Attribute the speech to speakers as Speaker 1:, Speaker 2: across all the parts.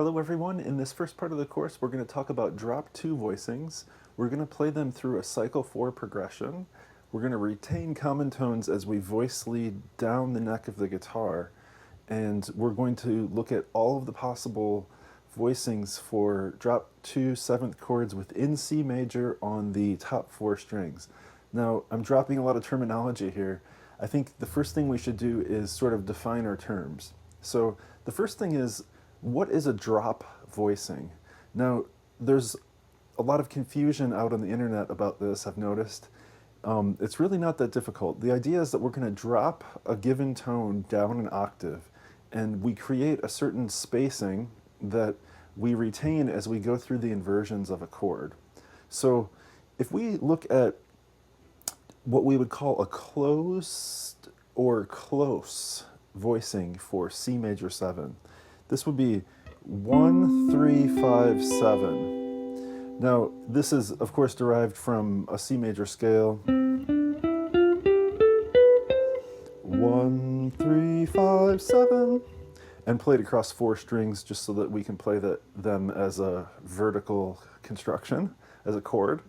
Speaker 1: Hello everyone, in this first part of the course we're going to talk about drop 2 voicings. We're going to play them through a cycle 4 progression. We're going to retain common tones as we voice lead down the neck of the guitar, and we're going to look at all of the possible voicings for drop 2 7th chords within C major on the top 4 strings. Now, I'm dropping a lot of terminology here. I think the first thing we should do is sort of define our terms. So the first thing is, what is a drop voicing? Now, there's a lot of confusion out on the internet about this, I've noticed. It's really not that difficult. The idea is that we're going to drop a given tone down an octave, and we create a certain spacing that we retain as we go through the inversions of a chord. So if we look at what we would call a closed or close voicing for C major 7, this would be 1, 3, 5, 7. Now, this is, of course, derived from a C major scale. 1, 3, 5, 7. And played across 4 strings just so that we can play them as a vertical construction, as a chord.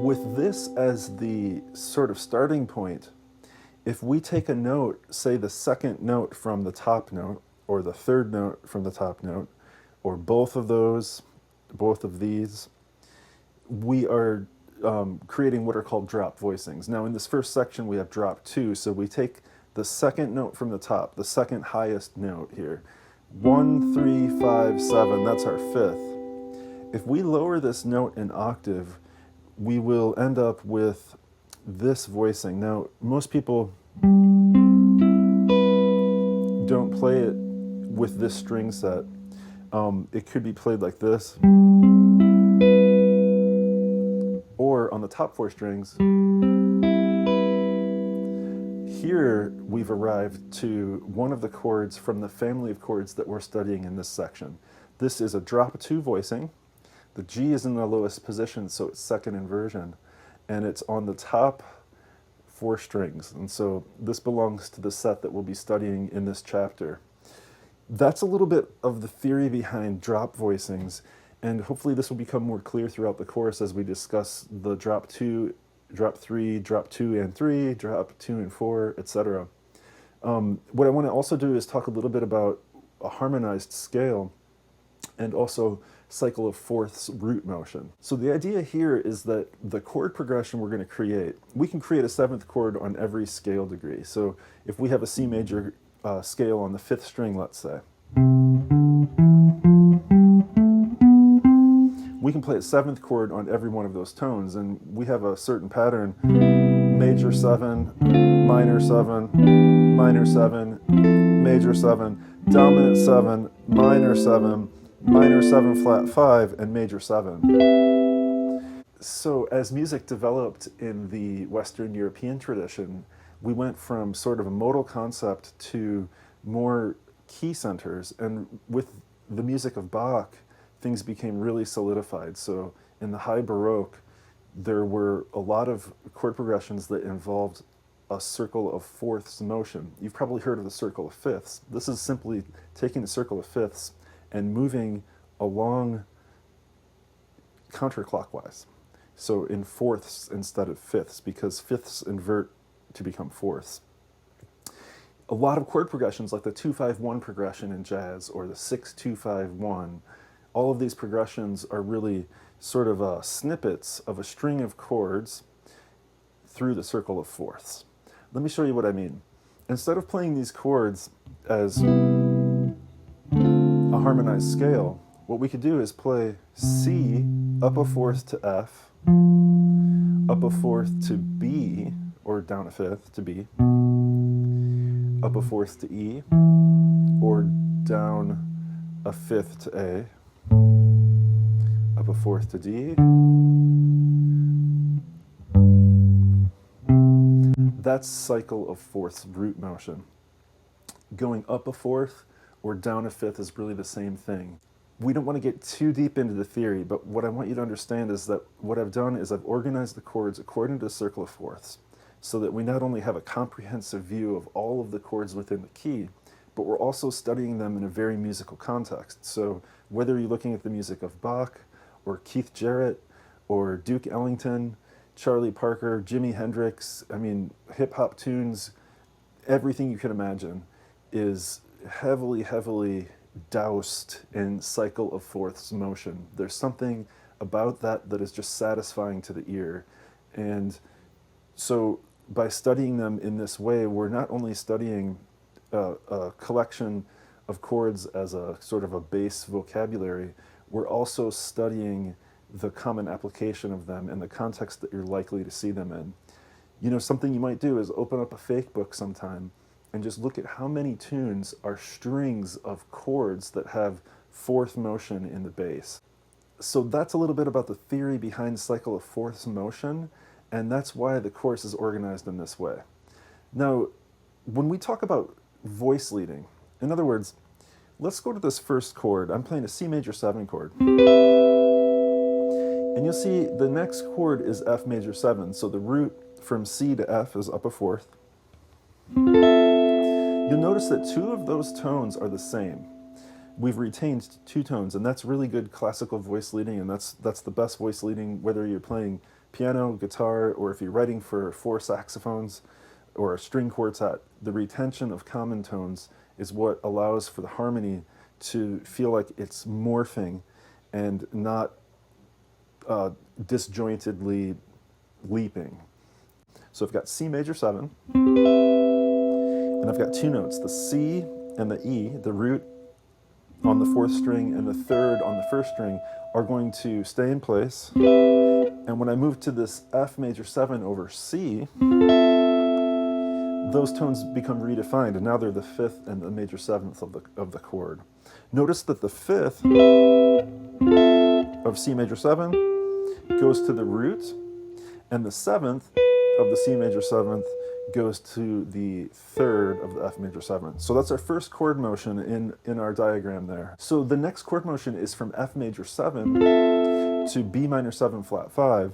Speaker 1: With this as the sort of starting point, if we take a note, say the second note from the top note, or the third note from the top note, or both of those, both of these, we are creating what are called drop voicings. Now in this first section we have drop 2, so we take the second note from the top, the second highest note here. 1, 3, 5, 7, that's our 5th. If we lower this note an octave, we will end up with this voicing. Now, most people don't play it with this string set. It could be played like this, or on the top 4 strings. Here we've arrived to one of the chords from the family of chords that we're studying in this section. This is a drop 2 voicing. The G is in the lowest position, so it's second inversion, and it's on the top 4 strings, and so this belongs to the set that we'll be studying in this chapter. That's a little bit of the theory behind drop voicings, and hopefully this will become more clear throughout the course as we discuss the drop 2, drop 3, drop 2 and 3, drop 2 and 4, etc. What I want to also do is talk a little bit about a harmonized scale and also cycle of fourths root motion. So the idea here is that the chord progression we're going to create, we can create a 7th chord on every scale degree. So if we have a C major scale on the 5th string, let's say, we can play a 7th chord on every one of those tones, and we have a certain pattern: major 7, minor 7, minor 7, major 7, dominant 7, minor 7, minor 7 flat 5, and major 7. So as music developed in the Western European tradition, we went from sort of a modal concept to more key centers, and with the music of Bach, things became really solidified. So in the high Baroque, there were a lot of chord progressions that involved a circle of fourths motion. You've probably heard of the circle of fifths. This is simply taking the circle of fifths and moving along counterclockwise. So in fourths instead of fifths, because fifths invert to become fourths. A lot of chord progressions like the 2-5-1 progression in jazz or the 6-2-5-1, all of these progressions are really sort of snippets of a string of chords through the circle of fourths. Let me show you what I mean. Instead of playing these chords as a harmonized scale, what we could do is play C up a fourth to F, up a fourth to B, or down a fifth to B, up a fourth to E, or down a fifth to A, up a fourth to D. That's cycle of fourths root motion. Going up a fourth or down a fifth is really the same thing. We don't want to get too deep into the theory, but what I want you to understand is that what I've done is I've organized the chords according to the circle of fourths, so that we not only have a comprehensive view of all of the chords within the key, but we're also studying them in a very musical context. So whether you're looking at the music of Bach or Keith Jarrett or Duke Ellington, Charlie Parker, Jimi Hendrix, I mean, hip-hop tunes, everything you can imagine is heavily, heavily doused in cycle of fourths motion. There's something about that that is just satisfying to the ear. And so by studying them in this way, we're not only studying a collection of chords as a sort of a base vocabulary, we're also studying the common application of them and the context that you're likely to see them in. You know, something you might do is open up a fake book sometime and just look at how many tunes are strings of chords that have fourth motion in the bass. So that's a little bit about the theory behind cycle of fourths motion, and that's why the course is organized in this way. Now, when we talk about voice leading, in other words, let's go to this first chord. I'm playing a C major 7 chord. And you'll see the next chord is F major 7, so the root from C to F is up a fourth. You'll notice that two of those tones are the same. We've retained two tones, and that's really good classical voice leading, and that's the best voice leading, whether you're playing piano, guitar, or if you're writing for 4 saxophones or a string quartet. The retention of common tones is what allows for the harmony to feel like it's morphing and not disjointedly leaping. So I've got C major 7, and I've got two notes, the C and the E, the root on the 4th string and the 3rd on the 1st string are going to stay in place. And when I move to this F major 7 over C, those tones become redefined, and now they're the 5th and the major 7th of the chord. Notice that the 5th of C major 7 goes to the root, and the 7th of the C major 7th goes to the 3rd of the F major 7. So that's our first chord motion in our diagram there. So the next chord motion is from F major 7 to B minor 7 flat 5.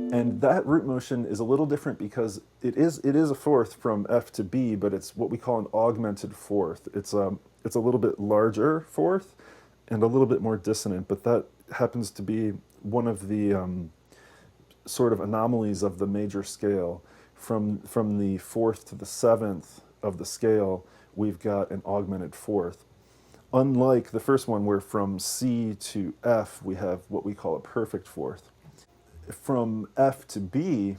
Speaker 1: And that root motion is a little different because it is a fourth from F to B, but it's what we call an augmented fourth. It's a little bit larger fourth and a little bit more dissonant, but that happens to be one of the sort of anomalies of the major scale. From the 4th to the 7th of the scale, we've got an augmented fourth. Unlike the first one, where from C to F, we have what we call a perfect fourth. From F to B,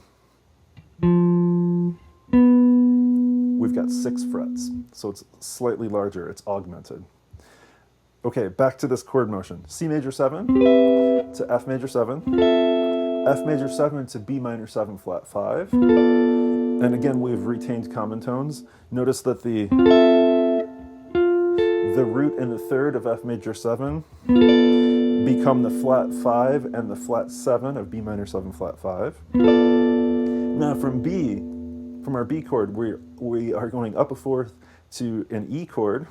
Speaker 1: we've got 6 frets, so it's slightly larger, it's augmented. Okay, back to this chord motion. C major 7 to F major 7, F major 7 to B minor 7 flat 5, and again we've retained common tones. Notice that the root and the 3rd of F major 7 become the flat 5 and the flat 7 of B minor 7 flat 5. Now from our B chord, we are going up a fourth to an E chord.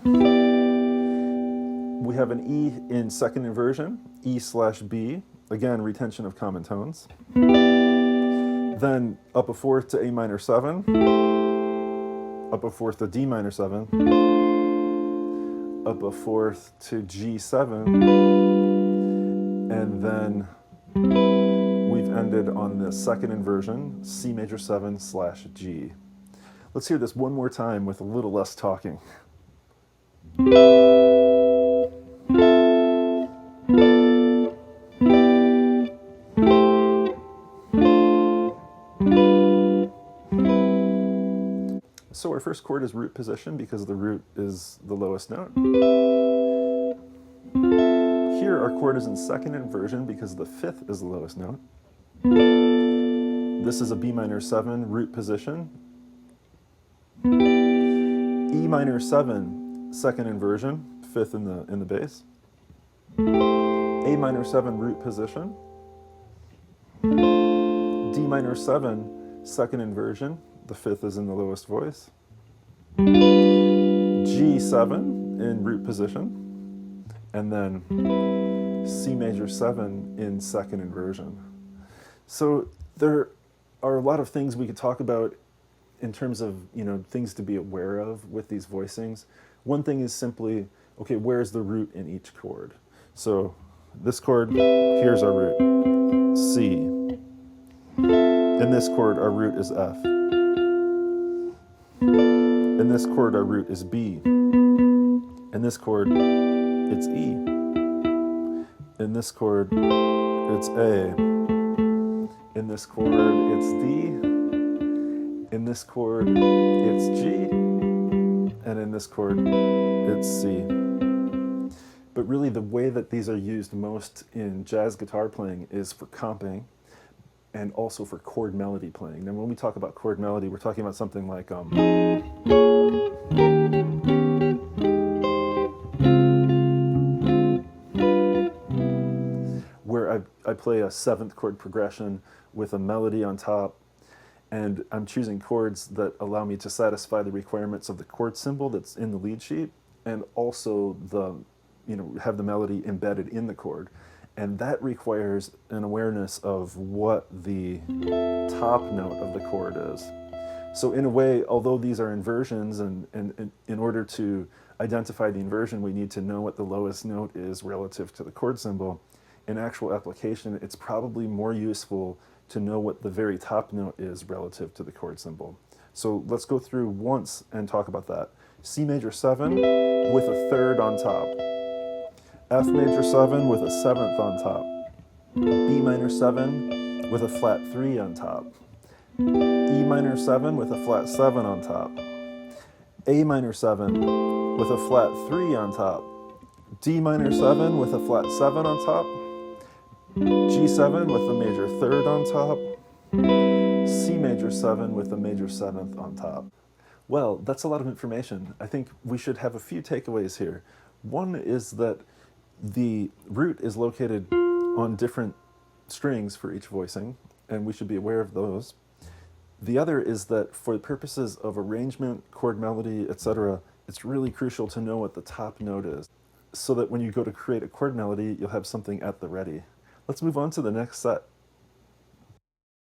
Speaker 1: We have an E in second inversion, E/B, again, retention of common tones. Then up a fourth to A minor 7, up a fourth to D minor 7, up a fourth to G7, and then we've ended on the second inversion, C major 7/G. Let's hear this one more time with a little less talking. So our first chord is root position because the root is the lowest note. Here our chord is in second inversion because the 5th is the lowest note. This is a B minor 7 root position. E minor 7 second inversion, 5th in the bass. A minor 7 root position. D minor 7 second inversion, the 5th is in the lowest voice. G7 in root position, and then C major 7 in second inversion. So there are a lot of things we could talk about in terms of, things to be aware of with these voicings, one thing is simply, okay, where's the root in each chord? So this chord, here's our root, C. In this chord, our root is F. In this chord, our root is B. In this chord, it's E. In this chord, it's A. In this chord, it's D. In this chord, it's G. And in this chord, it's C. But really, the way that these are used most in jazz guitar playing is for comping and also for chord melody playing. Now, when we talk about chord melody, we're talking about something like where I play a 7th chord progression with a melody on top, and I'm choosing chords that allow me to satisfy the requirements of the chord symbol that's in the lead sheet, and also have the melody embedded in the chord. And that requires an awareness of what the top note of the chord is. So in a way, although these are inversions, and in order to identify the inversion, we need to know what the lowest note is relative to the chord symbol. In actual application, it's probably more useful to know what the very top note is relative to the chord symbol. So let's go through once and talk about that. C major 7 with a 3rd on top. F major 7 with a 7th on top. B minor 7 with a flat 3 on top. E minor 7 with a flat 7 on top. A minor 7 with a flat 3 on top. D minor 7 with a flat 7 on top. G7 with a major 3rd on top. C major 7 with a major 7th on top. Well, that's a lot of information. I think we should have a few takeaways here. One is that the root is located on different strings for each voicing, and we should be aware of those. The other is that for the purposes of arrangement, chord melody, etc., it's really crucial to know what the top note is, so that when you go to create a chord melody, you'll have something at the ready. Let's move on to the next set.